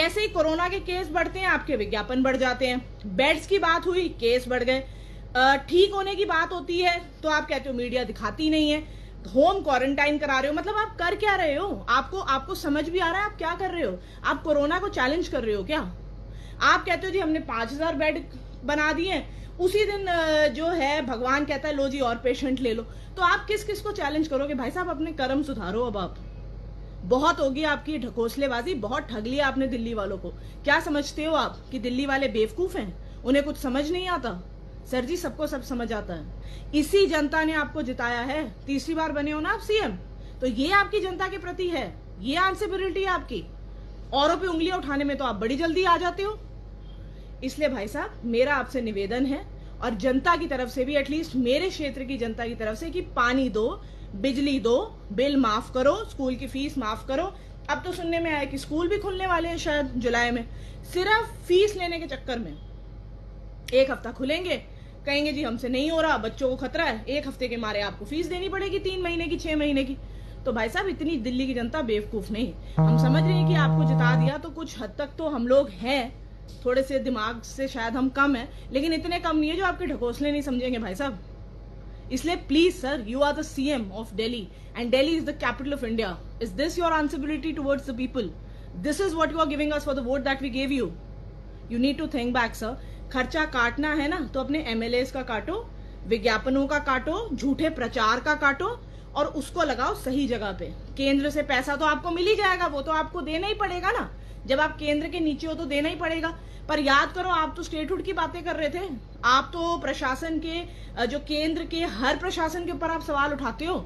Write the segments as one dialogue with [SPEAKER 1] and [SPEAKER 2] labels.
[SPEAKER 1] जैसे ही कोरोना के केस बढ़ते हैं आपके विज्ञापन बढ़ जाते हैं। बेड्स की बात हुई, केस बढ़ गए। ठीक होने की बात होती है तो आप कहते हो मीडिया दिखाती नहीं है। होम क्वारंटाइन करा रहे हो, मतलब आप कर क्या रहे हो? आपको समझ भी आ रहा है आप क्या कर रहे हो? आप कोरोना को चैलेंज कर रहे हो क्या? आप कहते हो जी हमने 5000 बेड बना दिए, उसी दिन जो है भगवान कहता है लो जी और पेशेंट ले लो। तो आप किस किस को चैलेंज करोगे? भाई साहब अपने कर्म सुधारो। अब आप बहुत होगी आपकी ढकोसलेबाजी, बहुत ठग लिया आपने दिल्ली वालों को। क्या समझते हो आप कि दिल्ली वाले बेवकूफ हैं, उन्हें कुछ समझ नहीं आता? सर जी सबको सब समझ आता है। इसी जनता ने आपको जिताया है, तीसरी बार बने हो ना आप सीएम, तो ये आपकी जनता के प्रति है, ये आंसरेबिलिटी है आपकी। औरों पे उंगलियां उठाने में तो आप बड़ी जल्दी आ जाते हो। इसलिए भाई साहब मेरा आपसे निवेदन है, और जनता की तरफ से भी, एटलीस्ट मेरे क्षेत्र की जनता की तरफ से, कि पानी दो, बिजली दो, बिल माफ करो, स्कूल की फीस माफ करो। अब तो सुनने में आया कि स्कूल भी खुलने वाले हैं शायद जुलाई में। सिर्फ फीस लेने के चक्कर में 1 हफ्ता खुलेंगे, कहेंगे जी हमसे नहीं हो रहा, बच्चों को खतरा है, 1 हफ्ते के मारे आपको फीस देनी पड़ेगी 3 महीने की, 6 महीने की। तो भाई साहब इतनी दिल्ली की जनता बेवकूफ नहीं। हम समझ रहे हैं कि आपको जिता दिया तो कुछ हद तक तो हम लोग हैं, थोड़े से दिमाग से शायद हम कम हैं, लेकिन इतने कम नहीं है जो आपके ढकोसले नहीं समझेंगे भाई साहब। इसलिए please sir, you are the CM of Delhi and Delhi is the capital of India. Is this your answerability towards the people? This is what you are giving us for the vote that we gave you? You need to think back sir. खर्चा काटना है ना तो अपने MLA का काटो, विज्ञापनों का काटो, झूठे प्रचार का काटो, और उसको लगाओ सही जगह पे। केंद्र से पैसा तो आपको मिल ही जाएगा, वो तो आपको देना ही पड़ेगा ना। जब आप केंद्र के नीचे हो तो देना ही पड़ेगा। पर याद करो, आप तो स्टेटहुड की बातें कर रहे थे। आप तो प्रशासन के, जो केंद्र के हर प्रशासन के ऊपर आप सवाल उठाते हो।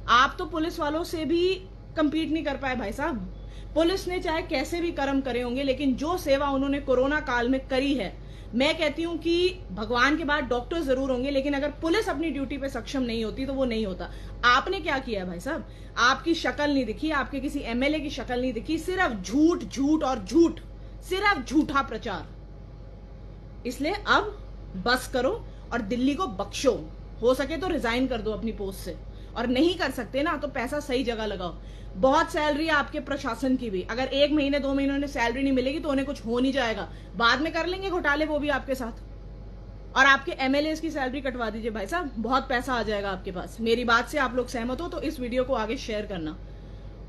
[SPEAKER 1] आप तो पुलिस वालों से भी कंपीट नहीं कर पाए भाई साहब। पुलिस ने चाहे कैसे भी कर्म करे होंगे, लेकिन जो सेवा उन्होंने कोरोना काल में करी है, मैं कहती हूं कि भगवान के बाद डॉक्टर जरूर होंगे, लेकिन अगर पुलिस अपनी ड्यूटी पे सक्षम नहीं होती तो वो नहीं होता। आपने क्या किया भाई साहब? आपकी शक्ल नहीं दिखी, आपके किसी एमएलए की शक्ल नहीं दिखी, सिर्फ झूठ झूठ और झूठ, सिर्फ झूठा प्रचार। इसलिए अब बस करो और दिल्ली को बख्शो। हो सके तो रिजाइन कर दो अपनी पोस्ट से, और नहीं कर सकते ना तो पैसा सही जगह लगाओ। बहुत सैलरी है आपके प्रशासन की भी, अगर 1 महीने 2 महीनों में सैलरी नहीं मिलेगी तो उन्हें कुछ हो नहीं जाएगा, बाद में कर लेंगे घोटाले वो भी आपके साथ। और आपके एमएलए की सैलरी कटवा दीजिए भाई साहब, बहुत पैसा आ जाएगा आपके पास। मेरी बात से आप लोग सहमत हो तो इस वीडियो को आगे शेयर करना,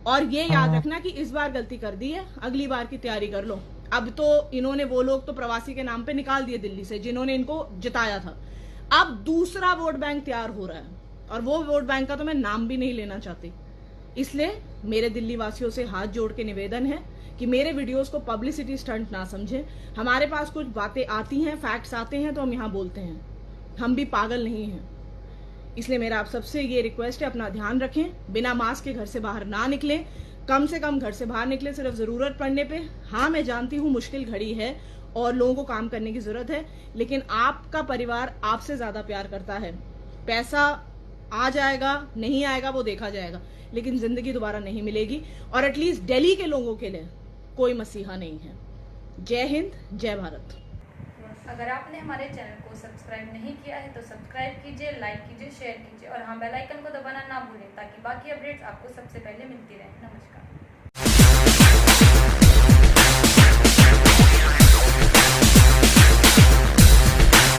[SPEAKER 1] और ये याद रखना कि इस बार गलती कर दी है, अगली बार की तैयारी कर लो। अब तो इन्होंने, वो लोग तो प्रवासी के नाम पे निकाल दिए दिल्ली से जिन्होंने इनको जिताया था। अब दूसरा वोट बैंक तैयार हो रहा है, और वो वोट बैंक का तो मैं नाम भी नहीं लेना चाहती। इसलिए मेरे दिल्ली वासियों से हाथ जोड़ के निवेदन है कि मेरे वीडियोस को पब्लिसिटी स्टंट ना समझें। हमारे पास कुछ बातें आती हैं, फैक्ट्स आते हैं तो हम यहाँ बोलते हैं, हम भी पागल नहीं हैं। इसलिए मेरा आप सबसे ये रिक्वेस्ट है, अपना ध्यान रखें, बिना मास्क के घर से बाहर ना निकलें, कम से कम घर से बाहर निकलें सिर्फ जरूरत पड़ने पे। हाँ मैं जानती हूँ मुश्किल घड़ी है और लोगों को काम करने की जरूरत है, लेकिन आपका परिवार आपसे ज्यादा प्यार करता है। पैसा आ जाएगा नहीं आएगा वो देखा जाएगा, लेकिन जिंदगी दोबारा नहीं मिलेगी, और एटलीस्ट दिल्ली के लोगों के लिए कोई मसीहा नहीं है। जय हिंद, जय भारत।
[SPEAKER 2] अगर आपने हमारे चैनल को सब्सक्राइब नहीं किया है तो सब्सक्राइब कीजिए, लाइक कीजिए, शेयर कीजिए, और हाँ बेल आइकन को दबाना ना भूलें ताकि बाकी अपडेट्स आपको सबसे पहले मिलती रहें। नमस्कार।